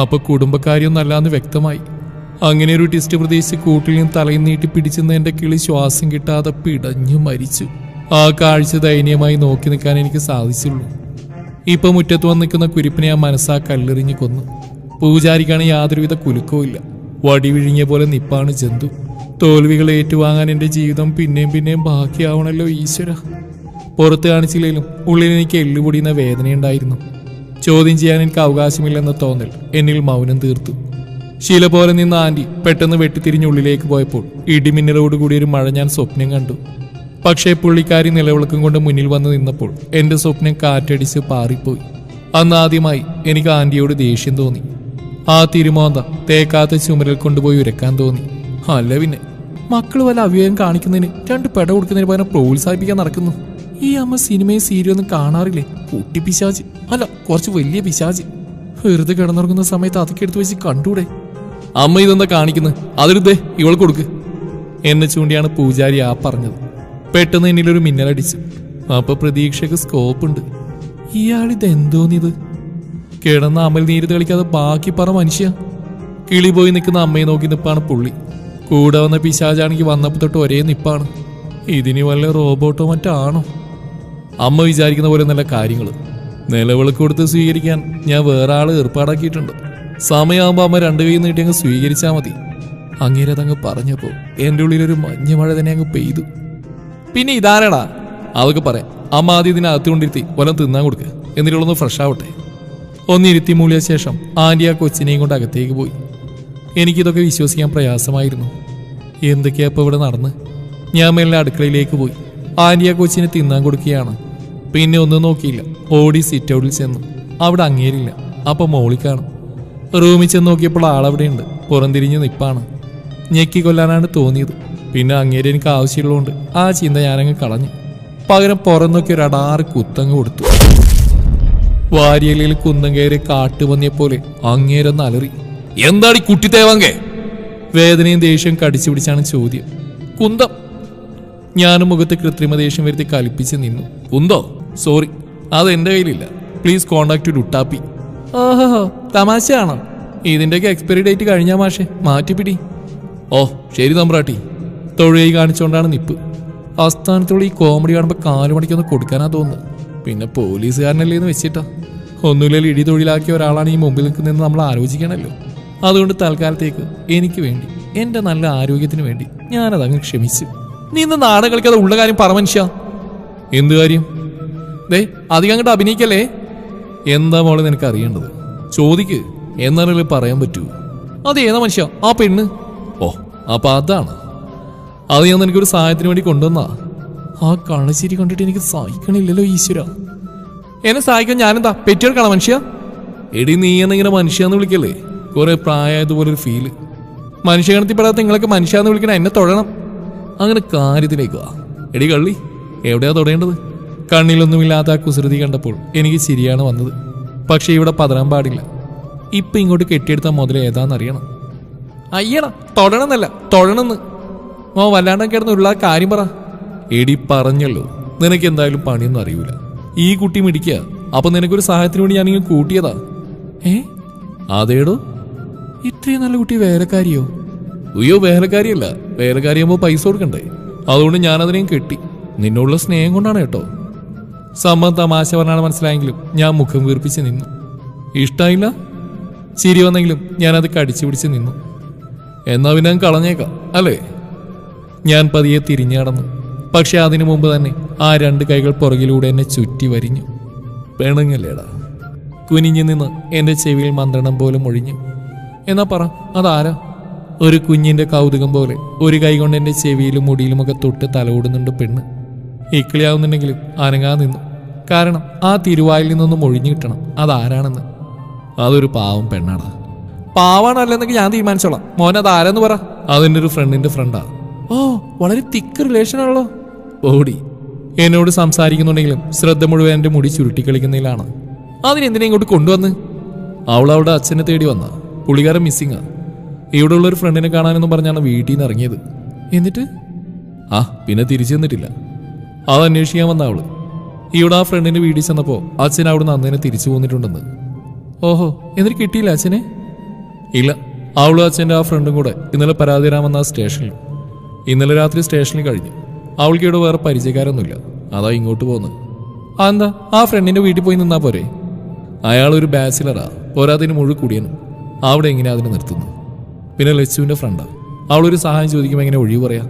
അപ്പൊ കുടുംബക്കാരിയൊന്നല്ലാന്ന് വ്യക്തമായി. അങ്ങനെ ഒരു ടിസ്റ്റ് പ്രതീക്ഷിച്ച് കൂട്ടിൽ നിന്ന് തലയിൽ നീട്ടി പിടിച്ചെന്ന് എന്റെ കിളി ശ്വാസം കിട്ടാതെ പിടഞ്ഞു മരിച്ചു. ആ കാഴ്ച ദയനീയമായി നോക്കി നിൽക്കാൻ എനിക്ക് സാധിച്ചുള്ളൂ. ഇപ്പൊ മുറ്റത്ത് വന്ന് നിൽക്കുന്ന കുരിപ്പിനെ ആ മനസ്സാ കല്ലെറിഞ്ഞ് കൊന്നു. പൂജാരിക്കാണ് യാതൊരുവിധ കുലുക്കവും ഇല്ല. വടി വിഴിഞ്ഞ പോലെ നിപ്പാണ് ജന്തു. തോൽവികൾ ഏറ്റുവാങ്ങാൻ എന്റെ ജീവിതം പിന്നെയും പിന്നെയും ബാക്കിയാവണല്ലോ ഈശ്വര. പുറത്ത് കാണിച്ചില്ലെങ്കിലും ഉള്ളിൽ എനിക്ക് എള്ളുപൊടിയുന്ന വേദനയുണ്ടായിരുന്നു. ചോദ്യം ചെയ്യാൻ എനിക്ക് അവകാശമില്ലെന്ന തോന്നൽ എന്നിൽ മൗനം തീർത്തു. ശീല പോലെ നിന്ന ആന്റി പെട്ടെന്ന് വെട്ടിത്തിരിഞ്ഞ് ഉള്ളിലേക്ക് പോയപ്പോൾ ഇടിമിന്നലോട് കൂടി ഒരു മഴ ഞാൻ സ്വപ്നം കണ്ടു. പക്ഷേ പുള്ളിക്കാരി നിലവിളക്കം കൊണ്ട് മുന്നിൽ വന്ന് നിന്നപ്പോൾ എന്റെ സ്വപ്നം കാറ്റടിച്ച് പാറിപ്പോയി. അന്ന് ആദ്യമായി എനിക്ക് ആന്റിയോട് ദേഷ്യം തോന്നി. ആ തിരുമോന്ത തേക്കാത്ത ചുമരിൽ കൊണ്ടുപോയി ഉരക്കാൻ തോന്നി. അല്ല പിന്നെ മക്കൾ വല്ല അവിവേകം കാണിക്കുന്നതിന് 2 പെട കൊടുക്കുന്നതിന് പകരം പ്രോത്സാഹിപ്പിക്കാൻ നടക്കുന്നു. ഈ അമ്മ സിനിമയും സീരിയലൊന്നും കാണാറില്ലേ? കുട്ടി പിശാച്, അല്ല കുറച്ച് വലിയ പിശാച്. വെറുതെ കിടന്നുറങ്ങുന്ന സമയത്ത് അതൊക്കെ എടുത്ത് വെച്ച് കണ്ടൂടെ? അമ്മ ഇതെന്താ കാണിക്കുന്നത്? അതെടുത്തേ ഇവൾ കൊടുക്ക് എന്നെ ചൂണ്ടിയാണ് പൂജാരി ആ പറഞ്ഞത്. പെട്ടെന്ന് എന്നിലൊരു മിന്നലടിച്ചു. അപ്പൊ പ്രതീക്ഷയ്ക്ക് സ്കോപ്പുണ്ട്. ഇയാളിതെന്തോന്നിത്? കിടന്ന അമൽ നീര് തെളിക്കാതെ ബാക്കി പറ മനുഷ്യ. കിളി പോയി നിൽക്കുന്ന അമ്മയെ നോക്കി നിപ്പാണ് പുള്ളി. കൂടെ വന്ന പിശാചാണെങ്കിൽ വന്നപ്പോൾ തൊട്ട് ഒരേ നിപ്പാണ്. ഇതിന് വല്ല റോബോട്ടോ മറ്റാണോ? അമ്മ വിചാരിക്കുന്ന പോലെ നല്ല കാര്യങ്ങൾ നിലവിളക്ക് കൊടുത്ത് സ്വീകരിക്കാൻ ഞാൻ വേറെ ആള് ഏർപ്പാടാക്കിയിട്ടുണ്ട്. സമയമാകുമ്പോൾ അമ്മ 2 കൈ നീട്ടി അങ്ങ് സ്വീകരിച്ചാൽ മതി. അങ്ങേരതങ്ങ് പറഞ്ഞപ്പോൾ എൻ്റെ ഉള്ളിലൊരു മഞ്ഞമഴ തന്നെ അങ്ങ് പെയ്തു. പിന്നെ ഇതാരടാ? അതൊക്കെ പറയാം. അമ്മ ആദ്യം ഇതിനകത്ത് കൊണ്ടിരുത്തി വല്ലതും തിന്നാൻ കൊടുക്കുക, എന്നിട്ടുള്ളൊന്ന് ഫ്രഷ് ആവട്ടെ. ഒന്നിരുത്തി മൂളിയ ശേഷം ആന്റി ആ കൊച്ചിനെയും കൊണ്ട് അകത്തേക്ക് പോയി. എനിക്കിതൊക്കെ വിശ്വസിക്കാൻ പ്രയാസമായിരുന്നു. എന്തൊക്കെയാ ഇപ്പോൾ ഇവിടെ നടന്ന്? ഞാൻ മെല്ലെ അടുക്കളയിലേക്ക് പോയി. ആന്റി ആ കൊച്ചിനെ തിന്നാൻ കൊടുക്കുകയാണ്. പിന്നെ ഒന്നും നോക്കിയില്ല, ഓടി സിറ്റ് ഔട്ടിൽ ചെന്നു. അവിടെ അങ്ങേരില്ല. അപ്പം മോളി കാണും. റൂമിൽ ചെന്ന് നോക്കിയപ്പോൾ ആളവിടെയുണ്ട്. പുറംതിരിഞ്ഞ് നിപ്പാണ്. ഞെക്കി കൊല്ലാനാണ് തോന്നിയത്. പിന്നെ അങ്ങേര് എനിക്ക് ആവശ്യമുള്ളതുകൊണ്ട് ആ ചിന്ത ഞാനങ്ങ് കളഞ്ഞു. പകരം പുറം നോക്കി ഒരു അടാറ് കുത്തങ്ങ് കൊടുത്തു. വാരിയലയിൽ കുന്തം കയറി കാട്ടുപന്നിയെപ്പോലെ അങ്ങേരൊന്ന് അലറി. എന്താടി കുട്ടി തേവാങ്കേ? വേദനയും ദേഷ്യം കടിച്ചു പിടിച്ചാണ് ചോദ്യം. കുന്തം. ഞാനും മുഖത്ത് കൃത്രിമ ദേഷ്യം വരുത്തി കലിപ്പിച്ച് നിന്നു. കുന്തോ? സോറി, അത് എൻ്റെ കയ്യിലില്ല. Please contact Luttappi. ഓഹോ, തമാശയാണോ? ഇതിൻ്റെയൊക്കെ എക്സ്പയറി ഡേറ്റ് കഴിഞ്ഞാ മാഷെ, മാറ്റിപ്പിടി. ഓ ശരി തമ്പ്രാട്ടി. തൊഴിൽ കാണിച്ചുകൊണ്ടാണ് നിപ്പ്. ആസ്ഥാനത്തോടെ ഈ കോമഡി കാണുമ്പോൾ 4 മണിക്കൊന്ന് കൊടുക്കാനാ തോന്നുന്നു. പിന്നെ പോലീസുകാരനല്ലേ എന്ന് വെച്ചിട്ടാ. ഒന്നുമില്ലെങ്കിൽ ഇടി തൊഴിലാക്കിയ ഒരാളാണ് ഈ മുമ്പിൽ നിൽക്കുന്നതെന്ന് നമ്മൾ ആലോചിക്കണമല്ലോ. അതുകൊണ്ട് തൽക്കാലത്തേക്ക് എനിക്ക് വേണ്ടി, എൻ്റെ നല്ല ആരോഗ്യത്തിന് വേണ്ടി ഞാനതങ്ങ് ക്ഷമിച്ചു. നീ ഇന്ന് നാടകം കളിക്കാതെ ഉള്ള കാര്യം പറ മനുഷ്യ. എന്ത് കാര്യം? ദേ അധികം അങ്ങോട്ട് അഭിനയിക്കല്ലേ. എന്താ മോളെ നിനക്ക് അറിയേണ്ടത്? ചോദിക്ക്, എന്നാലും പറയാൻ പറ്റൂ. അത് ഏതാ മനുഷ്യ ആ പെണ്ണ്? ഓ അപ്പൊ അതാണ്. അത് ഞാൻ എനിക്കൊരു സഹായത്തിന് വേണ്ടി കൊണ്ടുവന്നാ. ആ കണശ്ശേരി കണ്ടിട്ട് എനിക്ക് സഹിക്കണില്ലല്ലോ ഈശ്വര. എന്നെ സഹായിക്കാൻ ഞാനെന്താ പെറ്റിയെടുക്കണം മനുഷ്യ? എടി നീ എന്നിങ്ങനെ മനുഷ്യാന്ന് വിളിക്കല്ലേ? കുറെ പ്രായമായതുപോലൊരു ഫീല്. മനുഷ്യഗണത്തിൽപ്പെടാത്ത നിങ്ങളൊക്കെ മനുഷ്യാന്ന് വിളിക്കണ എന്നെ തൊഴണം. അങ്ങനെ കാര്യത്തിലേക്ക് വാ. എടി കള്ളി, എവിടെയാ തൊടേണ്ടത്? കണ്ണിലൊന്നുമില്ലാത്ത ആ കുസൃതി കണ്ടപ്പോൾ എനിക്ക് ശരിയാണ് വന്നത്. പക്ഷെ ഇവിടെ പതറാൻ പാടില്ല. ഇപ്പൊ ഇങ്ങോട്ട് കെട്ടിയെടുത്ത മുതൽ ഏതാന്നറിയണം. അയ്യടാ, തൊടണമെന്നല്ല തൊഴണമെന്ന്. ഓ വല്ലാണ്ട് കിടന്നുള്ള കാര്യം പറ. എടി പറഞ്ഞല്ലോ, നിനക്ക് എന്തായാലും പണിയൊന്നും അറിയൂല. ഈ കുട്ടി മിടിക്കുക. അപ്പൊ നിനക്കൊരു സഹായത്തിന് വേണ്ടി ഞാനിങ്ങനെ കൂട്ടിയതാ. അതേടോ, ഇത്രയും നല്ല കുട്ടി വേലക്കാരിയോ? അയ്യോ വേലക്കാരിയല്ല. വേലക്കാരിയാകുമ്പോൾ പൈസ കൊടുക്കണ്ടേ? അതുകൊണ്ട് ഞാനതിനെയും കെട്ടി. നിന്നുള്ള സ്നേഹം കൊണ്ടാണ് കേട്ടോ. സംഭവം തമാശ പറഞ്ഞാണ് മനസ്സിലായെങ്കിലും ഞാൻ മുഖം വീർപ്പിച്ച് നിന്നു. ഇഷ്ടായില്ല? ചിരി വന്നെങ്കിലും ഞാനത് കടിച്ചു പിടിച്ച് നിന്നു. എന്നാ പിന്നെ കളഞ്ഞേക്കാം അല്ലേ? ഞാൻ പതിയെ തിരിഞ്ഞു നടന്നു. പക്ഷെ അതിനു മുമ്പ് തന്നെ ആ 2 കൈകൾ പുറകിലൂടെ എന്നെ ചുറ്റി വരിഞ്ഞു. പെണുങ്ങല്ലേടാ. കുനിഞ്ഞു നിന്ന് എൻ്റെ ചെവിയിൽ മന്ത്രണം പോലെ മൊഴിഞ്ഞു. എന്നാ പറ, അതാരാ? ഒരു കുഞ്ഞിൻ്റെ കൗതുകം പോലെ ഒരു കൈ കൊണ്ട് എൻ്റെ ചെവിയിലും മുടിയിലുമൊക്കെ തൊട്ട് തലോടുന്നുണ്ട് പെണ്ണ്. ഇക്കിളിയാവുന്നുണ്ടെങ്കിലും അനങ്ങാതെ നിന്നു. കാരണം ആ തിരുവായിൽ നിന്നൊന്നും ഒഴിഞ്ഞു കിട്ടണം അതാരാണെന്ന്. അതൊരു പാവം പെണ്ണാടാ. പാവാണല്ലെന്നൊക്കെ ഞാൻ തീരുമാനിച്ചോളാം. മോൻ അതാരെന്ന് പറ. അതെൻ്റെ ഒരു ഫ്രണ്ടിൻ്റെ ഫ്രണ്ടാ. ഓ വളരെ തിക്ക് റിലേഷനാണല്ലോ. ഓടി എന്നോട് സംസാരിക്കുന്നുണ്ടെങ്കിലും ശ്രദ്ധ മുഴുവൻ എൻ്റെ മുടി ചുരുട്ടിക്കളിക്കുന്നതിലാണ്. അതിനെന്തിനാ ഇങ്ങോട്ട് കൊണ്ടുവന്ന്? അവളുടെ അച്ഛനെ തേടി വന്ന പുള്ളിക്കാരൻ മിസ്സിങ്ങാ. ഇവിടെ ഉള്ളൊരു ഫ്രണ്ടിനെ കാണാനെന്നും പറഞ്ഞാണ് വീട്ടിൽ നിന്ന് ഇറങ്ങിയത്. എന്നിട്ട് പിന്നെ തിരിച്ചു ചെന്നിട്ടില്ല. അത് അന്വേഷിക്കാൻ വന്ന അവള്. ഇവിടെ ആ ഫ്രണ്ടിന്റെ വീട്ടിൽ ചെന്നപ്പോൾ അച്ഛൻ അവിടെ നിന്ന് അന്നേനെ തിരിച്ചു പോന്നിട്ടുണ്ടെന്ന്. ഓഹോ, എന്നിട്ട് കിട്ടിയില്ല അച്ഛനെ? ഇല്ല, അവളും അച്ഛൻ്റെ ആ ഫ്രണ്ടും കൂടെ ഇന്നലെ പരാതി തരാൻ വന്ന ആ സ്റ്റേഷനിൽ. ഇന്നലെ രാത്രി സ്റ്റേഷനിൽ കഴിഞ്ഞു. അവൾക്ക് ഇവിടെ വേറെ പരിചയക്കാരൊന്നുമില്ല, അതാ ഇങ്ങോട്ട് പോകുന്നത്. അതെന്താ, ആ ഫ്രണ്ടിന്റെ വീട്ടിൽ പോയി നിന്നാ പോരെ? അയാളൊരു ബാച്ചിലറാ, പോരാതിന് മുഴുവൻ കുടിയനും. അവിടെ എങ്ങനെയാ അതിനെ നിർത്തുന്നു? പിന്നെ ലച്ചുവിന്റെ ഫ്രണ്ടാ, അവളൊരു സഹായം ചോദിക്കുമ്പോൾ എങ്ങനെ ഒഴിവ് പറയാ?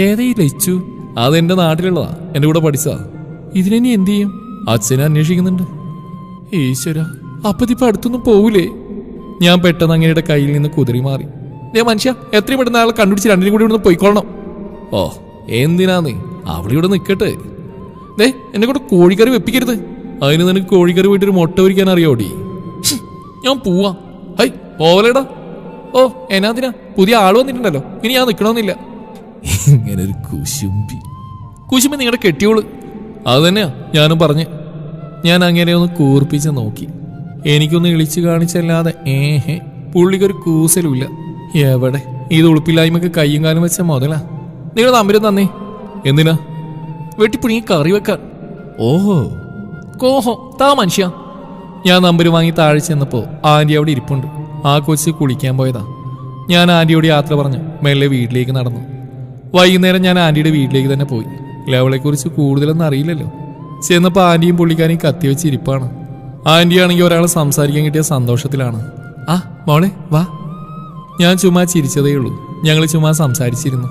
ഏതാ ഈ ലച്ചു? അതെന്റെ നാട്ടിലുള്ളതാ, എന്റെ കൂടെ പഠിച്ചതാ. ഇതിനി എന്ത് ചെയ്യും? അച്ഛനെ അന്വേഷിക്കുന്നുണ്ട്. ഈശ്വര, അപ്പതിപ്പോ അടുത്തൊന്നും പോവൂലേ? ഞാൻ പെട്ടെന്ന് അങ്ങയുടെ കയ്യിൽ നിന്ന് കുതിരി മാറി. മനുഷ്യ, എത്രയും പെട്ടെന്ന് അയാളെ കണ്ടുപിടിച്ച് രണ്ടിനും കൂടി ഇവിടുന്ന് പോയിക്കൊള്ളണം. ഓ, എന്തിനാന്ന്? അവിടെ ഇവിടെ നിൽക്കട്ടെ. എന്നെ കൂടെ കോഴിക്കറി വെപ്പിക്കരുത്. അതിന് നിനക്ക് കോഴിക്കറി പോയിട്ടൊരു മുട്ട പൊരിക്കാൻ അറിയോടി? ഞാൻ പോവാ. ഹൈ പോവലേടാ. ഓ, എന്നാതിനാ? പുതിയ ആള് വന്നിട്ടുണ്ടല്ലോ, ഇനി ഞാൻ നിൽക്കണമെന്നില്ല. ഇങ്ങനെ ഒരു കുശുമ്പി നിങ്ങളുടെ കെട്ടിയോള്. അത് തന്നെയാ ഞാനും പറഞ്ഞ്. ഞാൻ അങ്ങനെ ഒന്ന് കൂർപ്പിച്ച് നോക്കി. എനിക്കൊന്ന് ഇളിച്ചു കാണിച്ചല്ലാതെ പുള്ളിക്കൊരു കൂസലുമില്ല. എവിടെ ഇത് ഉളുപ്പില്ലായ്മക്ക് കയ്യും കാലും വെച്ച മുതലാ. നിങ്ങൾ നമ്പരും തന്നേ. എന്തിനാ? വെട്ടിപ്പുഴുങ്ങി കറി വെക്കാൻ. ഓഹോ കോഹോ താ മനുഷ്യ. ഞാൻ നമ്പർ വാങ്ങി താഴെ ചെന്നപ്പോ ആന്റി അവിടെ ഇരിപ്പുണ്ട്. ആ കൊച്ച് കുളിക്കാൻ പോയതാ. ഞാൻ ആന്റിയോട് യാത്ര പറഞ്ഞു മെല്ലെ വീട്ടിലേക്ക് നടന്നു. വൈകുന്നേരം ഞാൻ ആന്റിയുടെ വീട്ടിലേക്ക് തന്നെ പോയി. ലെവളെക്കുറിച്ച് കൂടുതലൊന്നും അറിയില്ലല്ലോ. ചെന്നപ്പോൾ ആന്റിയും പുള്ളിക്കാരെയും കത്തി വെച്ച് ഇരിപ്പാണ്. ആന്റിയാണെങ്കിൽ ഒരാളെ സംസാരിക്കാൻ കിട്ടിയ സന്തോഷത്തിലാണ്. ആ മോളെ വാ. ഞാൻ ചുമ്മാ ചിരിച്ചതേ ഉള്ളൂ. ഞങ്ങൾ ചുമ്മാ സംസാരിച്ചിരുന്നു.